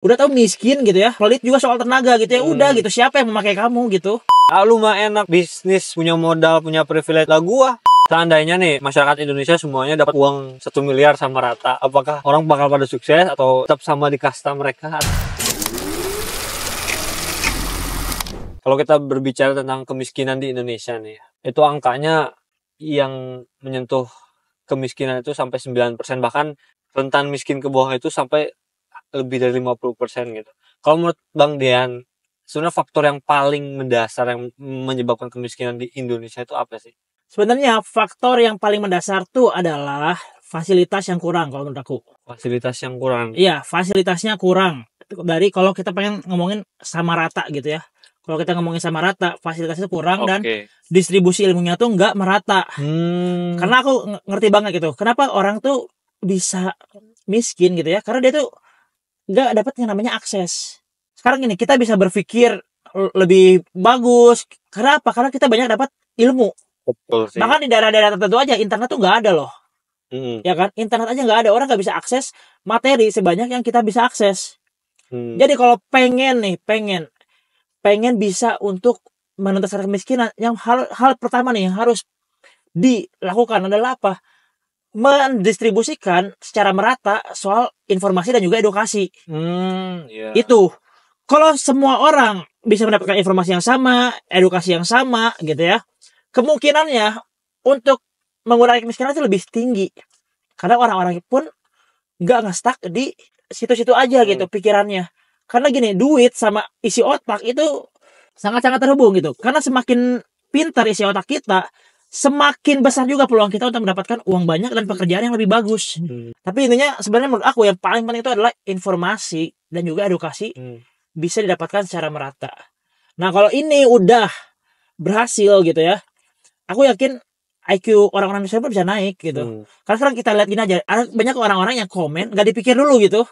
udah tahu miskin gitu ya, pelit juga soal tenaga gitu ya, udah gitu, siapa yang memakai kamu gitu. Lu mah enak bisnis, punya modal, punya privilege. Lah gua, seandainya nih masyarakat Indonesia semuanya dapat uang 1 miliar sama rata, apakah orang bakal pada sukses atau tetap sama di kasta mereka? Kalau kita berbicara tentang kemiskinan di Indonesia nih, itu angkanya yang menyentuh kemiskinan itu sampai 9%, bahkan rentan miskin ke bawah itu sampai lebih dari 50% gitu. Kalau menurut Bang Dean, sebenarnya faktor yang paling mendasar yang menyebabkan kemiskinan di Indonesia itu apa sih? Sebenarnya faktor yang paling mendasar tuh adalah fasilitas yang kurang kalau menurut aku. Fasilitas yang kurang. Iya, fasilitasnya kurang. Dari kalau kita pengen ngomongin sama rata gitu ya. Kalau kita ngomongin sama rata, fasilitasnya kurang dan distribusi ilmunya tuh nggak merata. Karena aku ngerti banget gitu. Kenapa orang tuh bisa miskin gitu ya? Karena dia tuh nggak dapat yang namanya akses. Sekarang ini kita bisa berpikir lebih bagus. Karena apa? Karena kita banyak dapat ilmu. Betul sih. Bahkan di daerah-daerah tertentu aja internet tuh nggak ada loh. Ya kan? Internet aja nggak ada. Orang nggak bisa akses materi sebanyak yang kita bisa akses. Jadi kalau pengen bisa untuk menuntaskan kemiskinan, yang hal pertama nih yang harus dilakukan adalah apa? Mendistribusikan secara merata soal informasi dan juga edukasi. Itu. Kalau semua orang bisa mendapatkan informasi yang sama, edukasi yang sama gitu ya, kemungkinannya untuk mengurangi kemiskinan itu lebih tinggi. Karena orang-orang pun nggak stuck di situ-situ aja gitu pikirannya. Karena gini, duit sama isi otak itu sangat-sangat terhubung gitu. Karena semakin pintar isi otak kita, semakin besar juga peluang kita untuk mendapatkan uang banyak dan pekerjaan yang lebih bagus. Tapi intinya sebenarnya menurut aku yang paling penting itu adalah informasi dan juga edukasi bisa didapatkan secara merata. Nah kalau ini udah berhasil gitu ya, aku yakin IQ orang-orang Indonesia pun bisa naik gitu. Karena sekarang kita lihat gini aja, ada banyak orang-orang yang komen gak dipikir dulu gitu,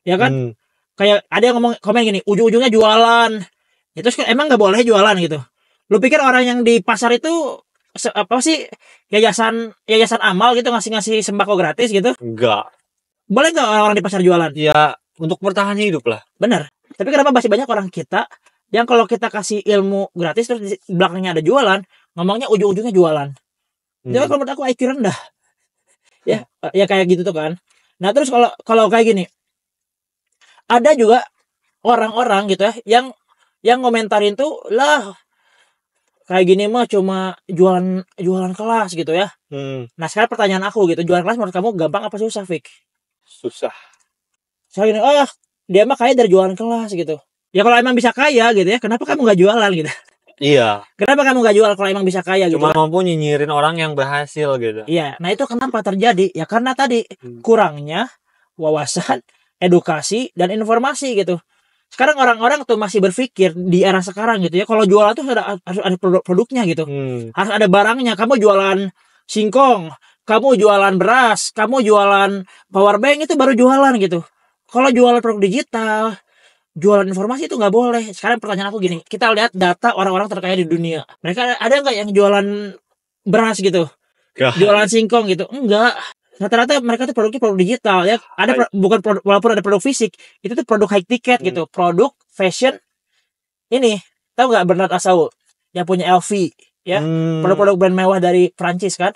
ya kan? Kayak ada yang ngomong komen gini, ujung-ujungnya jualan. Ya, terus emang gak boleh jualan gitu? Lu pikir orang yang di pasar itu apa sih, yayasan amal gitu ngasih sembako gratis gitu? Enggak. Boleh nggak orang-orang di pasar jualan? Ya untuk bertahan hidup lah. Bener. Tapi kenapa masih banyak orang kita yang kalau kita kasih ilmu gratis terus di belakangnya ada jualan, ngomongnya ujung-ujungnya jualan. Jadi kalau menurut aku IQ rendah. Ya kayak gitu tuh kan. Nah terus kalau kayak gini, ada juga orang-orang gitu ya yang ngomentarin tuh lah kayak gini mah cuma jualan kelas gitu ya. Nah sekarang pertanyaan aku gitu, jualan kelas menurut kamu gampang apa susah, Fik? Susah. Saya gini, dia mah kaya dari jualan kelas gitu. Ya kalau emang bisa kaya gitu ya, kenapa kamu nggak jualan gitu? Iya. Kenapa kamu nggak jual kalau emang bisa kaya gitu? Cuma mampu nyinyirin orang yang berhasil gitu. Iya, nah itu kenapa terjadi? Ya karena tadi kurangnya wawasan, edukasi, dan informasi gitu. Sekarang orang-orang tuh masih berpikir di era sekarang gitu ya, kalau jualan tuh harus ada produknya gitu. Harus ada barangnya. Kamu jualan singkong, kamu jualan beras, kamu jualan power bank, itu baru jualan gitu. Kalau jualan produk digital, jualan informasi itu nggak boleh. Sekarang pertanyaan aku gini, kita lihat data orang-orang terkaya di dunia. Mereka ada nggak yang jualan beras gitu? Jualan singkong gitu? Enggak. Rata-rata mereka tuh produknya produk digital ya. Ada bukan produk, walaupun ada produk fisik, itu tuh produk high ticket gitu, produk fashion. Ini tahu nggak Bernard Asault yang punya LV ya, produk-produk brand mewah dari Prancis kan?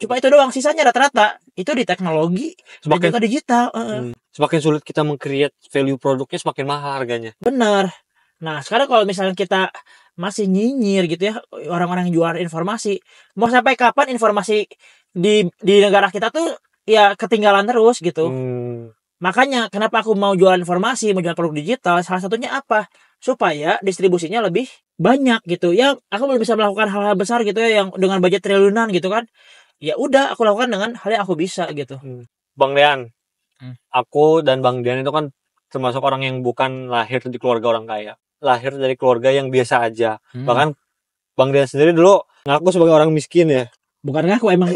Cuma itu doang, sisanya rata-rata itu di teknologi dan juga digital. Semakin sulit kita meng-create value produknya, semakin mahal harganya. Benar. Nah sekarang kalau misalnya kita masih nyinyir gitu ya orang-orang yang jualan informasi, mau sampai kapan informasi di negara kita tuh ya ketinggalan terus gitu. Makanya kenapa aku mau jualan informasi, mau jualan produk digital, salah satunya apa? Supaya distribusinya lebih banyak gitu. Ya aku belum bisa melakukan hal-hal besar gitu ya yang dengan budget triliunan gitu kan. Ya udah aku lakukan dengan hal yang aku bisa gitu. Bang Dean, aku dan Bang Dean itu kan termasuk orang yang bukan lahir di keluarga orang kaya, lahir dari keluarga yang biasa aja. Bahkan Bang Dean sendiri dulu ngaku sebagai orang miskin ya. Bukan ngaku emang.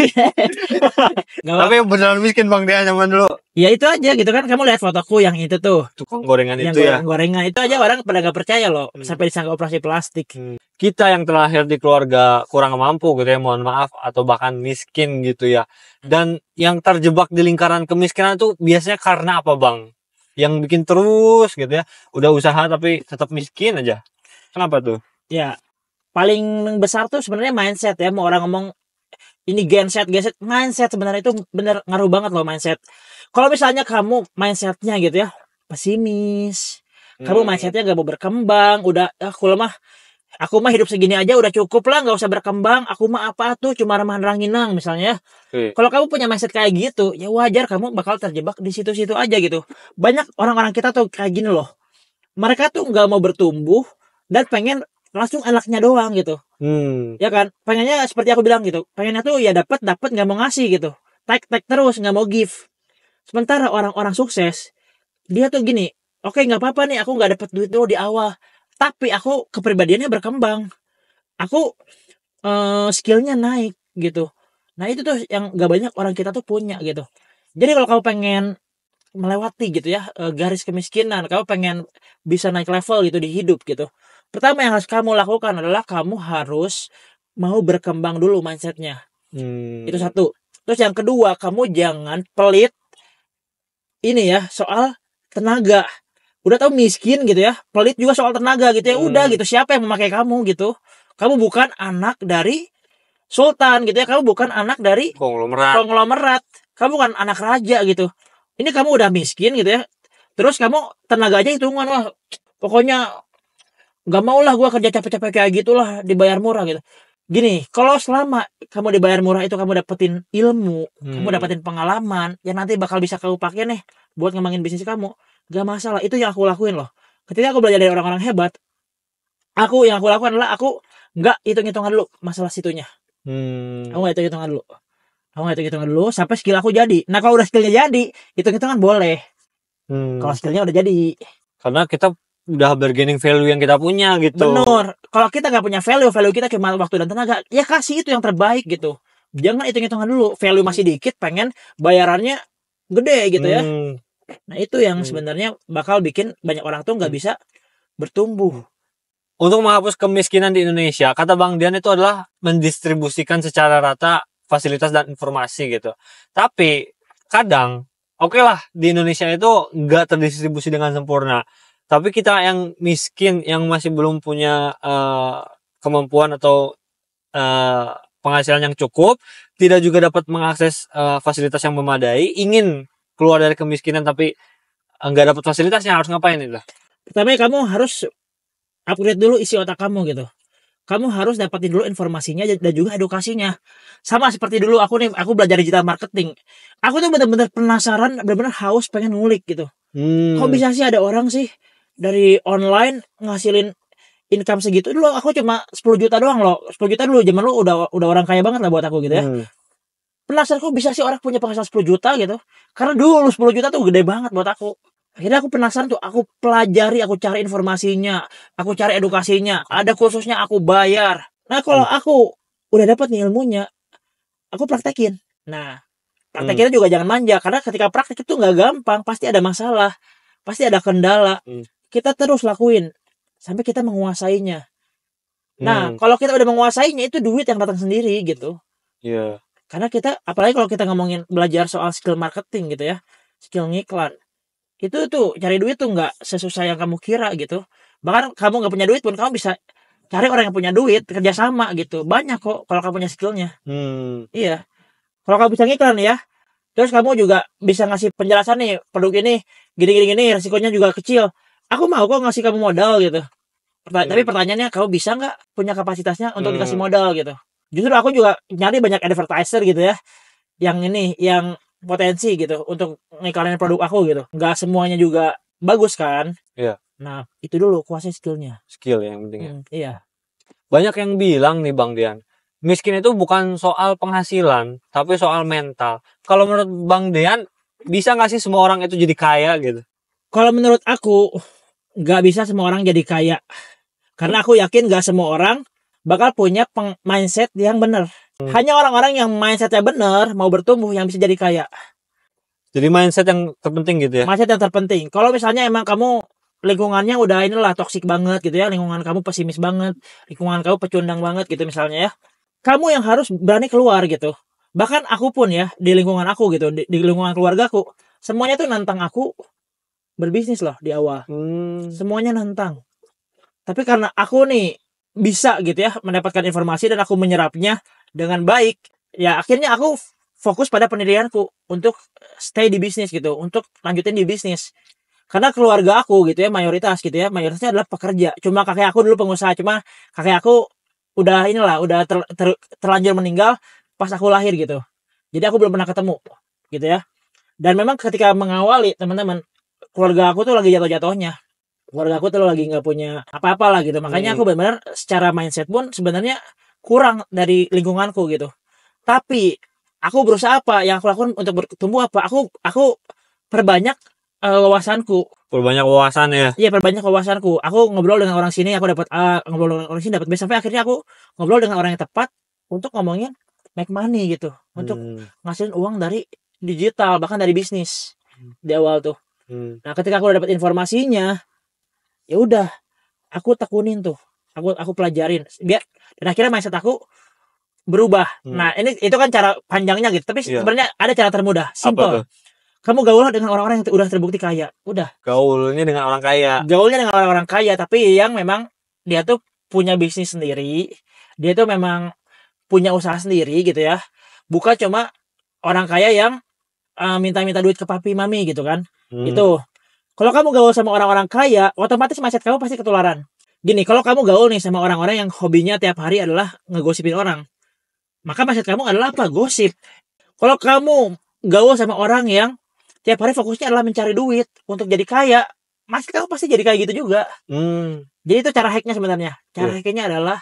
Tapi beneran miskin Bang Dean zaman dulu. Ya itu aja gitu kan, kamu lihat fotoku yang itu tuh, tukang gorengan yang itu ya. Gorengan itu aja orang pada gak percaya loh, sampai disangka operasi plastik. Kita yang terlahir di keluarga kurang mampu gitu ya, mohon maaf, atau bahkan miskin gitu ya. Dan yang terjebak di lingkaran kemiskinan itu biasanya karena apa Bang? yang bikin terus gitu ya, udah usaha tapi tetap miskin aja. Kenapa tuh? Ya, paling besar tuh sebenarnya mindset ya. Mau orang ngomong ini genset, mindset sebenarnya itu bener ngaruh banget loh mindset. Kalau misalnya kamu mindsetnya gitu ya pesimis, kamu mindsetnya gak mau berkembang, udah aku mah hidup segini aja udah cukup lah, nggak usah berkembang. Aku mah apa tuh cuma remahan ranginang misalnya. Kalau kamu punya mindset kayak gitu, ya wajar kamu bakal terjebak di situ-situ aja gitu. Banyak orang-orang kita tuh kayak gini loh. Mereka tuh nggak mau bertumbuh dan pengen langsung anaknya doang gitu. Ya kan? Pengennya seperti aku bilang gitu. Pengennya tuh ya dapat nggak mau ngasih gitu. Take terus nggak mau give. Sementara orang-orang sukses dia tuh gini, oke nggak apa-apa nih aku nggak dapat duit dulu di awal, tapi aku kepribadiannya berkembang, aku skillnya naik gitu. Nah itu tuh yang gak banyak orang kita tuh punya gitu. Jadi kalau kamu pengen melewati gitu ya garis kemiskinan, kamu pengen bisa naik level gitu di hidup gitu, pertama yang harus kamu lakukan adalah kamu harus mau berkembang dulu mindsetnya. Itu satu. Terus yang kedua, kamu jangan pelit ini ya soal tenaga. Udah tahu miskin gitu ya, pelit juga soal tenaga gitu ya. Udah gitu, siapa yang memakai kamu gitu? Kamu bukan anak dari sultan gitu ya, kamu bukan anak dari konglomerat, kamu bukan anak raja gitu. Ini kamu udah miskin gitu ya, terus kamu tenaga aja hitungan, wah pokoknya nggak mau lah gue kerja capek-capek kayak gitulah, dibayar murah gitu. Gini, kalau selama kamu dibayar murah itu kamu dapetin ilmu, kamu dapetin pengalaman yang nanti bakal bisa kamu pakai nih buat ngembangin bisnis kamu, gak masalah. Itu yang aku lakuin loh. Ketika aku belajar dari orang-orang hebat, yang aku lakukan adalah aku nggak hitung-hitungan dulu masalah situnya. Aku nggak hitung-hitungan dulu sampai skill aku jadi. Nah kalau udah skillnya jadi, hitung-hitungan boleh. Kalau skillnya udah jadi, karena kita udah bargaining value yang kita punya gitu. Bener. Kalau kita nggak punya value kita cuma waktu dan tenaga, ya kasih itu yang terbaik gitu. Jangan hitung-hitungan dulu. Value masih dikit, pengen bayarannya gede gitu ya. Nah itu yang sebenarnya bakal bikin banyak orang tuh nggak bisa bertumbuh. Untuk menghapus kemiskinan di Indonesia, kata Bang Dian itu adalah mendistribusikan secara rata fasilitas dan informasi gitu. Tapi kadang, oke lah di Indonesia itu nggak terdistribusi dengan sempurna. Tapi kita yang miskin, yang masih belum punya kemampuan atau penghasilan yang cukup, tidak juga dapat mengakses fasilitas yang memadai, ingin keluar dari kemiskinan tapi nggak dapat fasilitasnya, harus ngapain itu? Pertama kamu harus upgrade dulu isi otak kamu gitu. Kamu harus dapetin dulu informasinya dan juga edukasinya. Sama seperti dulu aku belajar digital marketing. Aku tuh bener-bener penasaran, bener-bener haus pengen ngulik gitu. Kok bisa sih ada orang sih dari online ngasilin income segitu? Dulu aku cuma 10 juta doang loh. 10 juta dulu zaman lu udah orang kaya banget lah buat aku gitu ya. Penasaran kok bisa sih orang punya penghasilan 10 juta gitu. Karena dulu 10 juta tuh gede banget buat aku. Akhirnya aku penasaran tuh, aku pelajari, aku cari informasinya, aku cari edukasinya, ada kursusnya aku bayar. Nah kalau aku udah dapat nih ilmunya, aku praktekin. Nah praktekinnya juga jangan manja, karena ketika praktek itu nggak gampang, pasti ada masalah, pasti ada kendala. Kita terus lakuin sampai kita menguasainya. Nah kalau kita udah menguasainya, itu duit yang datang sendiri gitu. Iya. Karena kita, apalagi kalau kita ngomongin belajar soal skill marketing gitu ya, skill ngiklan, itu tuh cari duit tuh nggak sesusah yang kamu kira gitu. Bahkan kamu nggak punya duit pun kamu bisa cari orang yang punya duit, kerjasama gitu. Banyak kok kalau kamu punya skillnya. Iya. Kalau kamu bisa ngiklan ya, terus kamu juga bisa ngasih penjelasan nih, produk ini gini, resikonya juga kecil. Aku mau kok ngasih kamu modal gitu. Tapi pertanyaannya, kamu bisa nggak punya kapasitasnya untuk dikasih modal gitu. Justru aku juga nyari banyak advertiser gitu ya, yang potensi gitu untuk ngiklanin produk aku gitu. Nggak semuanya juga bagus kan. Iya. Nah itu dulu kuasai skillnya. Skill yang penting ya. Iya. Banyak yang bilang nih Bang Dian, miskin itu bukan soal penghasilan, tapi soal mental. Kalau menurut Bang Dian, bisa nggak sih semua orang itu jadi kaya gitu? Kalau menurut aku, nggak bisa semua orang jadi kaya. Karena aku yakin nggak semua orang bakal punya mindset yang benar. Hanya orang-orang yang mindsetnya benar, mau bertumbuh, yang bisa jadi kaya. Jadi mindset yang terpenting gitu ya? Mindset yang terpenting. Kalau misalnya emang kamu lingkungannya udah toksik banget gitu ya, lingkungan kamu pesimis banget, lingkungan kamu pecundang banget gitu misalnya ya, kamu yang harus berani keluar gitu. Bahkan aku pun ya, di lingkungan aku gitu, di lingkungan keluarga aku, semuanya tuh nantang aku berbisnis loh di awal. Semuanya nantang. Tapi karena aku nih bisa gitu ya mendapatkan informasi dan aku menyerapnya dengan baik, ya akhirnya aku fokus pada pendidikanku untuk stay di bisnis gitu, untuk lanjutin di bisnis. Karena keluarga aku gitu ya mayoritasnya adalah pekerja. Cuma kakek aku dulu pengusaha, cuma kakek aku udah terlanjur meninggal pas aku lahir gitu. Jadi aku belum pernah ketemu gitu ya. Dan memang ketika mengawali teman-teman, keluarga aku tuh lagi jatuh-jatuhnya. Keluarga aku tuh lagi nggak punya apa-apa lah gitu. Makanya aku benar-benar secara mindset pun sebenarnya kurang dari lingkunganku gitu. Tapi aku berusaha apa? Yang aku lakukan untuk bertumbuh apa? Aku perbanyak wawasanku. Perbanyak wawasan ya. Iya, perbanyak wawasanku. Aku ngobrol dengan orang sini, aku dapat A, ngobrol dengan orang sini dapat B, sampai akhirnya aku ngobrol dengan orang yang tepat untuk ngomongin make money gitu, untuk ngasilin uang dari digital, bahkan dari bisnis di awal tuh. Nah, ketika aku udah dapat informasinya, ya udah, aku tekunin tuh, aku pelajarin biar, dan akhirnya mindset aku berubah. Nah, itu kan cara panjangnya gitu, tapi sebenarnya ada cara termudah, simple. Kamu gaul dengan orang-orang yang udah terbukti kaya. Udah. Gaulnya dengan orang kaya. Gaulnya dengan orang-orang kaya, tapi yang memang dia tuh punya bisnis sendiri. Dia tuh memang punya usaha sendiri gitu ya. Bukan cuma orang kaya yang minta-minta duit ke papi mami gitu kan. Itu. Kalau kamu gaul sama orang-orang kaya, otomatis mindset kamu pasti ketularan. Gini, kalau kamu gaul nih sama orang-orang yang hobinya tiap hari adalah ngegosipin orang, maka mindset kamu adalah apa? Gosip. Kalau kamu gaul sama orang yang tiap hari fokusnya adalah mencari duit untuk jadi kaya, mas kamu pasti jadi kayak gitu juga. Jadi itu cara hacknya sebenarnya. Cara hacknya adalah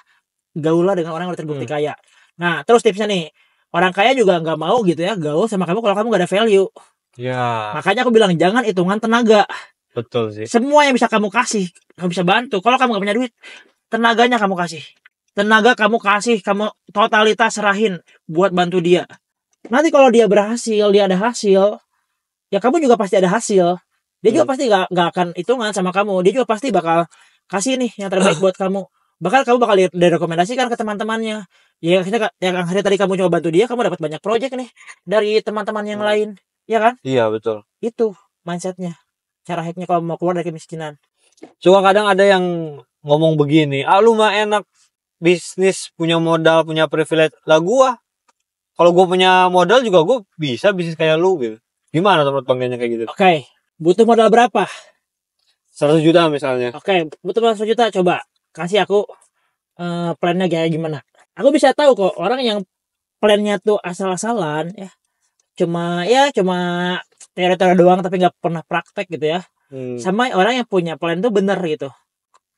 gaulah dengan orang yang terbukti kaya. Nah, terus tipsnya nih, orang kaya juga nggak mau gitu ya gaul sama kamu kalau kamu nggak ada value. Ya. Makanya aku bilang jangan hitungan tenaga. Betul sih. Semua yang bisa kamu kasih, kamu bisa bantu. Kalau kamu nggak punya duit, tenaganya kamu kasih. Tenaga kamu kasih, kamu totalitas serahin buat bantu dia. Nanti kalau dia berhasil, dia ada hasil, ya kamu juga pasti ada hasil. Dia juga pasti gak akan hitungan sama kamu. Dia juga pasti bakal kasih nih yang terbaik buat kamu. Bahkan kamu bakal direkomendasikan ke teman-temannya. Ya yang akhirnya tadi kamu coba bantu dia, kamu dapat banyak project nih dari teman-teman yang lain. Ya kan? Iya, betul. Itu mindsetnya. Cara hacknya kalau mau keluar dari kemiskinan. Cuma kadang ada yang ngomong begini, lu mah enak bisnis, punya modal, punya privilege. Lah gua, kalau gua punya modal juga gua bisa bisnis kayak lu gitu. Gimana menurut Bang kayak gitu? Oke, butuh modal berapa? 100 juta misalnya. Oke, butuh modal 100 juta. Coba kasih aku plannya kayak gimana. Aku bisa tahu kok orang yang plannya tuh asal-asalan ya. Cuma teori-teori doang tapi nggak pernah praktek gitu ya. Sama orang yang punya plan tuh bener gitu.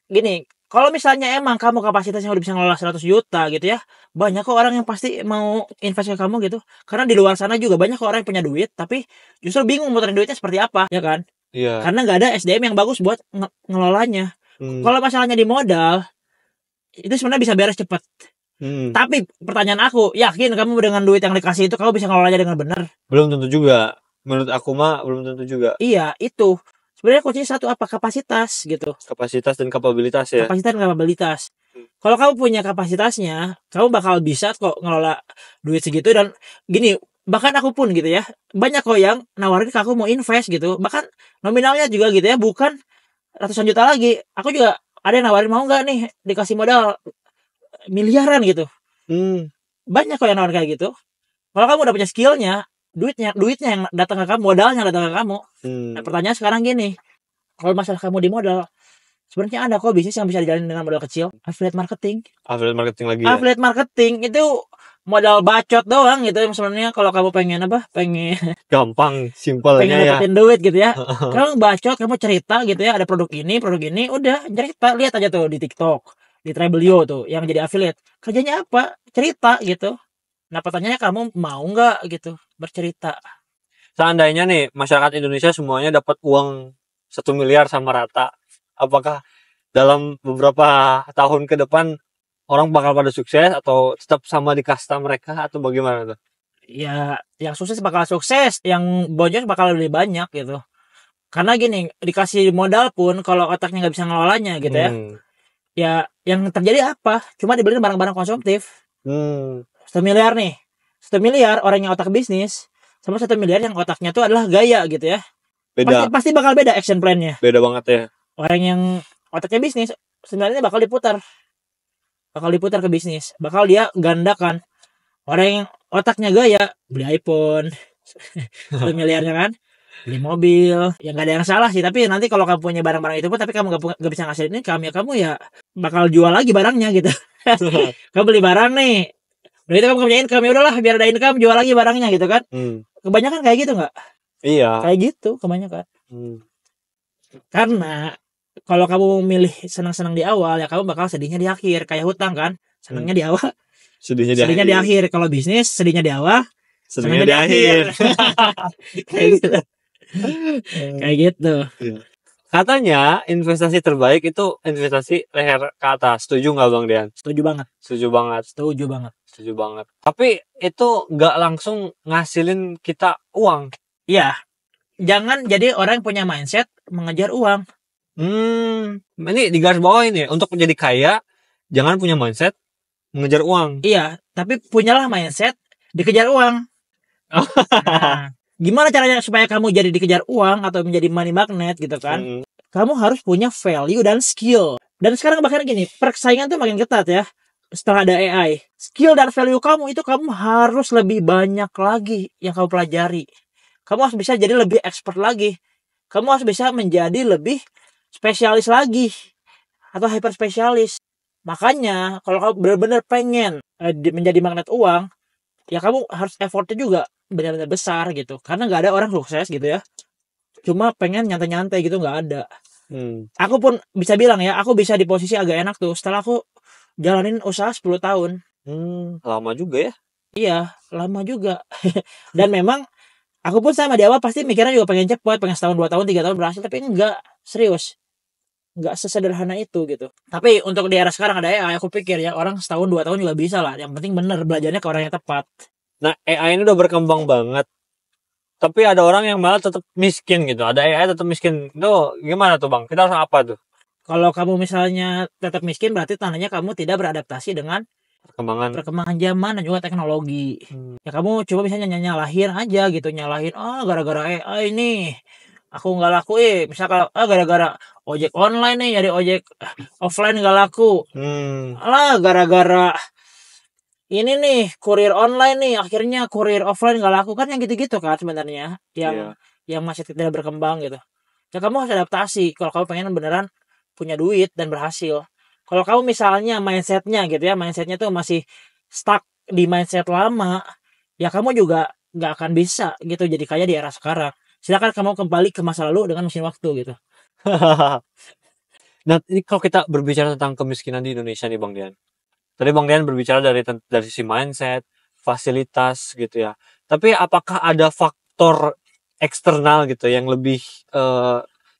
Gini, kalau misalnya emang kamu kapasitasnya udah bisa ngelola 100 juta gitu ya, banyak kok orang yang pasti mau invest ke kamu gitu. Karena di luar sana juga banyak kok orang yang punya duit tapi justru bingung muterin duitnya seperti apa, ya kan? Iya. Karena nggak ada SDM yang bagus buat ngelolanya. Kalau masalahnya di modal, itu sebenarnya bisa beres cepet. Tapi pertanyaan aku, yakin kamu dengan duit yang dikasih itu kamu bisa ngelolanya dengan benar? Belum tentu juga. Menurut aku mah belum tentu juga. Iya, itu. Sebenarnya kuncinya satu apa? Kapasitas gitu. Kapasitas dan kapabilitas ya. Kapasitas dan kapabilitas. Kalau kamu punya kapasitasnya, kamu bakal bisa kok ngelola duit segitu. Dan gini, bahkan aku pun gitu ya, banyak kok yang nawarin ke aku mau invest gitu. Bahkan nominalnya juga gitu ya, bukan ratusan juta lagi. Aku juga ada yang nawarin, mau nggak nih dikasih modal miliaran gitu. Banyak kok yang nawarin kayak gitu. Kalau kamu udah punya skillnya, duitnya yang datang ke kamu, modalnya datang ke kamu. Nah, pertanyaan sekarang gini, kalau masalah kamu di modal, sebenarnya ada kok bisnis yang bisa dijalin dengan modal kecil. Affiliate marketing. Affiliate marketing lagi ya. Affiliate marketing itu modal bacot doang gitu. Sebenarnya kalau kamu pengen gampang, simpelnya pengen dapetin duit gitu ya. Kamu bacot, kamu cerita gitu ya, ada produk ini, udah cerita. Lihat aja tuh di TikTok, di Trebelio tuh yang jadi affiliate. Kerjanya apa? Cerita gitu. Nah, pertanyaannya kamu mau nggak gitu bercerita? Seandainya nih masyarakat Indonesia semuanya dapat uang 1 miliar sama rata, apakah dalam beberapa tahun ke depan orang bakal pada sukses atau tetap sama di kasta mereka atau bagaimana tuh? Ya, yang sukses bakal sukses, yang boncos bakal lebih banyak gitu. Karena gini, dikasih modal pun kalau otaknya nggak bisa ngelolanya gitu ya. Ya, yang terjadi apa? Cuma dibeliin barang-barang konsumtif. 1 miliar nih. 1 miliar orang yang otak bisnis sama 1 miliar yang otaknya tuh adalah gaya gitu ya. Beda. Pasti bakal beda action plan-nya. Beda banget ya. Orang yang otaknya bisnis sebenarnya bakal diputar ke bisnis, bakal dia gandakan. Orang yang otaknya gaya beli iPhone 1 miliarnya kan, beli mobil, ya nggak ada yang salah sih. Tapi nanti kalau kamu punya barang-barang itu pun tapi kamu nggak bisa ngasilin ini, kamu ya bakal jual lagi barangnya gitu. Kamu beli barang nih, udah itu kamu punya income, ya udahlah biar ada income, jual lagi barangnya gitu kan. Kebanyakan kayak gitu nggak? Iya. Kayak gitu kebanyakan. Karena kalau kamu milih senang-senang di awal, ya kamu bakal sedihnya di akhir. Kayak hutang kan, senangnya di awal, sedihnya di akhir. Kalau bisnis, sedihnya di awal, senangnya di akhir. Kayak gitu. Kayak gitu. Katanya investasi terbaik itu investasi leher ke atas. Setuju nggak Bang Dian? Setuju banget. Setuju banget. Tapi itu nggak langsung ngasilin kita uang. Iya. Jangan jadi orang yang punya mindset mengejar uang. Ini di garis bawah ini ya. Untuk menjadi kaya, jangan punya mindset mengejar uang. Iya, tapi punyalah mindset dikejar uang. Nah, gimana caranya supaya kamu jadi dikejar uang atau menjadi money magnet gitu kan? Kamu harus punya value dan skill. Dan sekarang bahkan gini, persaingan tuh makin ketat ya. Setelah ada AI, skill dan value kamu itu kamu harus lebih banyak lagi yang kamu pelajari. Kamu harus bisa jadi lebih expert lagi. Kamu harus bisa menjadi lebih spesialis lagi atau hyper spesialis. Makanya kalau kamu benar-benar pengen menjadi magnet uang, ya kamu harus effortnya juga benar-benar besar gitu. Karena nggak ada orang sukses gitu ya cuma pengen nyantai-nyantai gitu, nggak ada. Aku pun bisa bilang ya, aku bisa di posisi agak enak tuh setelah aku jalanin usaha 10 tahun. Lama juga ya. Iya, lama juga. Dan memang aku pun sama di awal pasti mikirnya juga pengen cepet, pengen setahun, 2 tahun, 3 tahun berhasil, tapi enggak, serius. Enggak sesederhana itu gitu. Tapi untuk di era sekarang ada AI, aku pikir ya orang setahun 2 tahun juga bisa lah. Yang penting bener belajarnya ke orang yang tepat. Nah, AI ini udah berkembang banget. Tapi ada orang yang malah tetap miskin gitu. Ada AI tetap miskin. Itu gimana tuh Bang? Kita harus apa tuh? Kalau kamu misalnya tetap miskin berarti tandanya kamu tidak beradaptasi dengan perkembangan zaman dan juga teknologi. Ya kamu coba misalnya nyalahin aja gitu, nyalahin gara-gara AI nih aku nggak laku misalkan gara-gara ojek online nih jadi ojek offline nggak laku. Alah gara-gara ini nih kurir online nih akhirnya kurir offline nggak laku, kan yang gitu-gitu kan sebenarnya yang masih tidak berkembang gitu. Ya kamu harus adaptasi kalau kamu pengen beneran punya duit dan berhasil. Kalau kamu misalnya mindsetnya gitu ya, mindsetnya tuh masih stuck di mindset lama, ya kamu juga nggak akan bisa gitu jadi kaya di era sekarang. Silakan kamu kembali ke masa lalu dengan mesin waktu gitu. Nah, ini kalau kita berbicara tentang kemiskinan di Indonesia nih Bang Dian. Tadi Bang Dian berbicara dari sisi mindset, fasilitas gitu ya. Tapi apakah ada faktor eksternal gitu yang lebih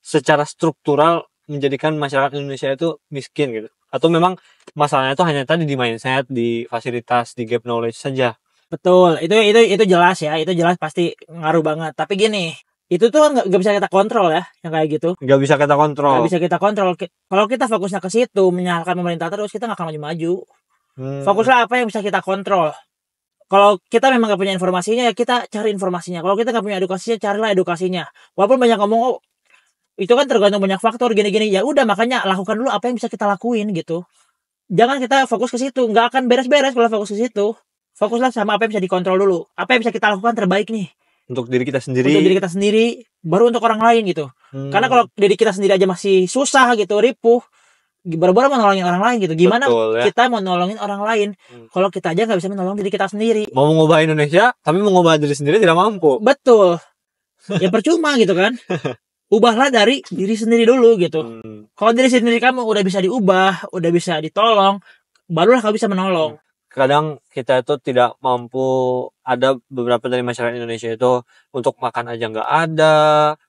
secara struktural menjadikan masyarakat Indonesia itu miskin gitu? Atau memang masalahnya itu hanya tadi di mindset, di fasilitas, di gap knowledge saja? Betul, itu jelas ya, itu jelas pasti ngaruh banget. Tapi gini, itu tuh nggak bisa kita kontrol ya, yang kayak gitu. Nggak bisa kita kontrol. Nggak bisa kita kontrol. Kalau kita fokusnya ke situ, menyalahkan pemerintah terus, kita nggak akan maju-maju. Fokuslah apa yang bisa kita kontrol. Kalau kita memang nggak punya informasinya, ya kita cari informasinya. Kalau kita nggak punya edukasinya, carilah edukasinya. Walaupun banyak ngomong, itu kan tergantung banyak faktor gini-gini. Ya udah, makanya lakukan dulu apa yang bisa kita lakuin gitu. Jangan kita fokus ke situ, nggak akan beres-beres kalau fokus ke situ. Fokuslah sama apa yang bisa dikontrol dulu. Apa yang bisa kita lakukan terbaik nih. Untuk diri kita sendiri. Baru untuk orang lain gitu. Karena kalau diri kita sendiri aja masih susah gitu, ripuh, baru-baru mau nolongin orang lain gitu. Gimana kita mau nolongin orang lain kalau kita aja nggak bisa menolong diri kita sendiri? Mau mengubah Indonesia, tapi mengubah diri sendiri tidak mampu. Betul. Ya percuma gitu kan. Ubahlah dari diri sendiri dulu gitu. Kalau diri sendiri kamu udah bisa diubah, udah bisa ditolong, barulah kamu bisa menolong. Kadang kita itu tidak mampu, ada beberapa dari masyarakat Indonesia itu untuk makan aja nggak ada,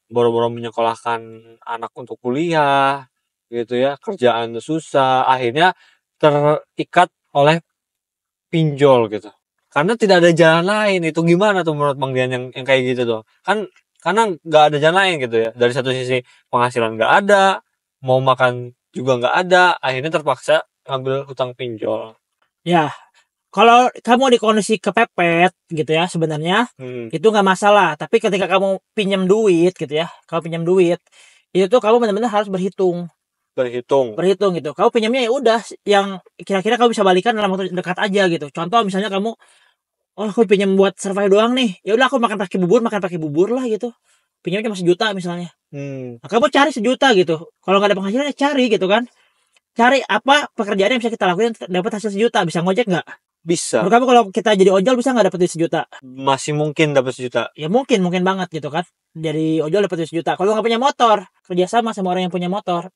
boro-boro menyekolahkan anak untuk kuliah, gitu ya, kerjaan susah, akhirnya terikat oleh pinjol gitu. Karena tidak ada jalan lain. Itu gimana tuh menurut Bang Dian yang kayak gitu tuh? Kan karena nggak ada jalan lain gitu ya. Dari satu sisi penghasilan nggak ada, mau makan juga nggak ada, akhirnya terpaksa ngambil hutang pinjol. Ya, Kalau kamu di kondisi kepepet gitu ya sebenarnya itu nggak masalah. Tapi ketika kamu pinjam duit gitu ya, kamu pinjam duit itu tuh kamu benar-benar harus berhitung gitu. Kamu pinjamnya ya udah yang kira-kira kamu bisa balikan dalam waktu dekat aja gitu. Contoh misalnya kamu, oh aku pinjam buat survive doang nih, ya udah aku makan pakai bubur lah gitu. Pinjamnya cuma 1 juta misalnya. Nah, kamu cari 1 juta gitu. Kalau nggak ada penghasilan ya cari gitu kan. Cari apa pekerjaan yang bisa kita lakuin dapat hasil 1 juta. Bisa ngojek nggak? Bisa. Menurut kamu kalau kita jadi ojol bisa nggak dapat duit 1 juta? Masih mungkin dapat 1 juta. Ya mungkin banget gitu kan. Jadi ojol dapat duit 1 juta. Kalau nggak punya motor, kerjasama sama orang yang punya motor.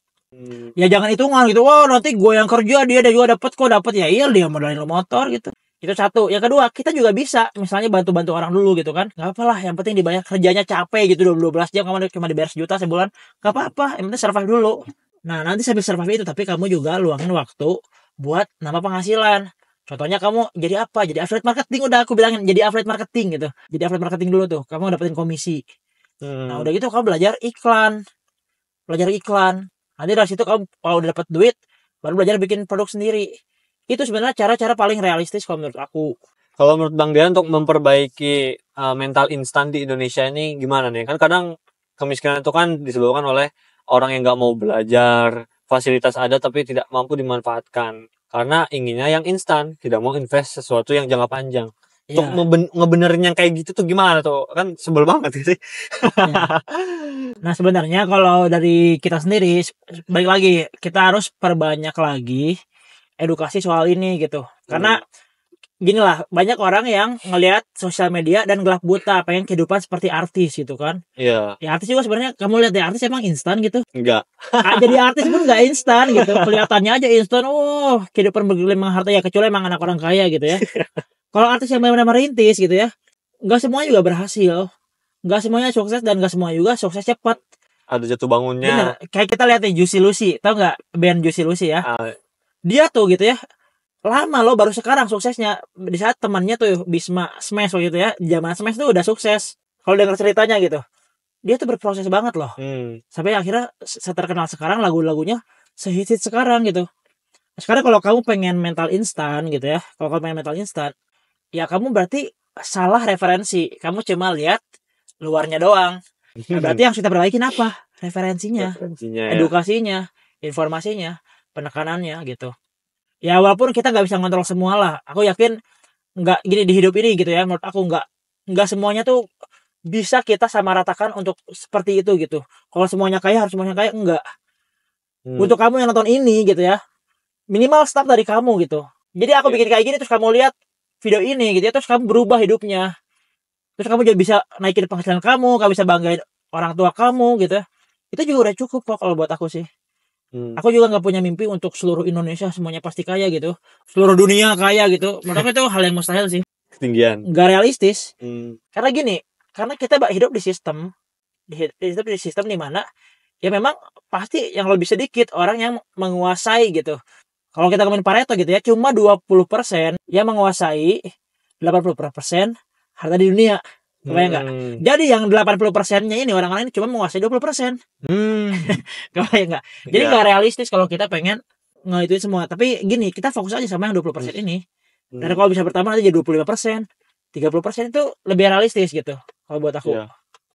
Ya jangan hitungan gitu. Wah nanti gue yang kerja dia juga dapat kok dapat ya. Iya dia modalin lo motor gitu. Itu satu. Yang kedua kita juga bisa misalnya bantu-bantu orang dulu gitu kan. Gak apa lah. Yang penting dibayar, kerjanya capek gitu 12 jam kamu cuma dibayar 1 juta sebulan. Gak apa-apa. Yang penting survive dulu. Nah nanti sambil survive itu tapi kamu juga luangin waktu buat nambah penghasilan. Contohnya kamu jadi apa? Jadi affiliate marketing, udah aku bilangin jadi affiliate marketing gitu. Jadi affiliate marketing dulu tuh, kamu dapetin komisi. Nah udah gitu kamu belajar iklan. Nanti dari situ kamu kalau udah dapet duit, baru belajar bikin produk sendiri. Itu sebenarnya cara-cara paling realistis kalau menurut aku. Kalau menurut Bang Dian untuk memperbaiki mental instan di Indonesia ini gimana nih? Kan kadang kemiskinan itu kan disebabkan oleh orang yang nggak mau belajar, fasilitas ada tapi tidak mampu dimanfaatkan. Karena inginnya yang instan, tidak mau invest sesuatu yang jangka panjang. Untuk ngebenerin yang kayak gitu tuh gimana tuh? Kan sebel banget sih. Ya. Nah sebenarnya kalau dari kita sendiri, balik lagi kita harus perbanyak lagi edukasi soal ini gitu. Karena gini lah, banyak orang yang ngelihat sosial media dan gelap buta, pengen kehidupan seperti artis gitu kan. Iya. Ya artis juga sebenarnya kamu lihat ya artis emang instan gitu. Enggak. Jadi artis pun nggak instan gitu. Kelihatannya aja instan. Oh, kehidupan bergelimang harta ya kecuali emang anak orang kaya gitu ya. Kalau artis yang benar-benar merintis gitu ya, nggak semuanya juga berhasil. Nggak semuanya sukses dan nggak semua juga sukses cepat. Ada jatuh bangunnya. Bener. Kayak kita lihat nih Juicy Lucy, tau nggak band Juicy Lucy ya? Dia tuh gitu ya, lama loh baru sekarang suksesnya. Di saat temannya tuh Bisma Smash gitu ya, zaman Smash tuh udah sukses. Kalau dengar ceritanya gitu, dia tuh berproses banget loh. Sampai akhirnya seterkenal sekarang, lagu-lagunya sehit sekarang gitu. Sekarang kalau kamu pengen mental instan gitu ya, kalau kamu pengen mental instan, ya kamu berarti salah referensi. Kamu cuma lihat luarnya doang. Nah, berarti yang kita perbaikin apa? Referensinya, edukasinya, informasinya, penekanannya gitu. Ya walaupun kita nggak bisa ngontrol semua lah. Aku yakin nggak gini di hidup ini gitu ya. Menurut aku nggak semuanya tuh bisa kita sama ratakan untuk seperti itu gitu. Kalau semuanya kaya harus semuanya kaya, enggak. Untuk kamu yang nonton ini gitu ya, minimal start dari kamu gitu. Jadi aku bikin kayak gini terus kamu lihat video ini gitu ya, terus kamu berubah hidupnya. Terus kamu jadi bisa naikin penghasilan kamu bisa banggain orang tua kamu gitu. Itu juga udah cukup kok kalau buat aku sih. Aku juga nggak punya mimpi untuk seluruh Indonesia semuanya pasti kaya gitu. Seluruh dunia kaya gitu. Menurut aku itu hal yang mustahil sih. Ketinggian. Nggak realistis. Karena gini, karena kita hidup di sistem di mana ya memang pasti yang lebih sedikit orang yang menguasai gitu. Kalau kita ngomongin Pareto gitu ya, cuma 20% yang menguasai 80% harta di dunia. Kebayang nggak? Jadi yang 80%-nya ini orang lain cuma menguasai 20%. Kebayang nggak? Jadi nggak realistis kalau kita pengen ngituin semua. Tapi gini, kita fokus aja sama yang 20% ini. Dan kalau bisa bertambah nanti jadi 25%, 30% itu lebih realistis gitu. Kalau buat aku.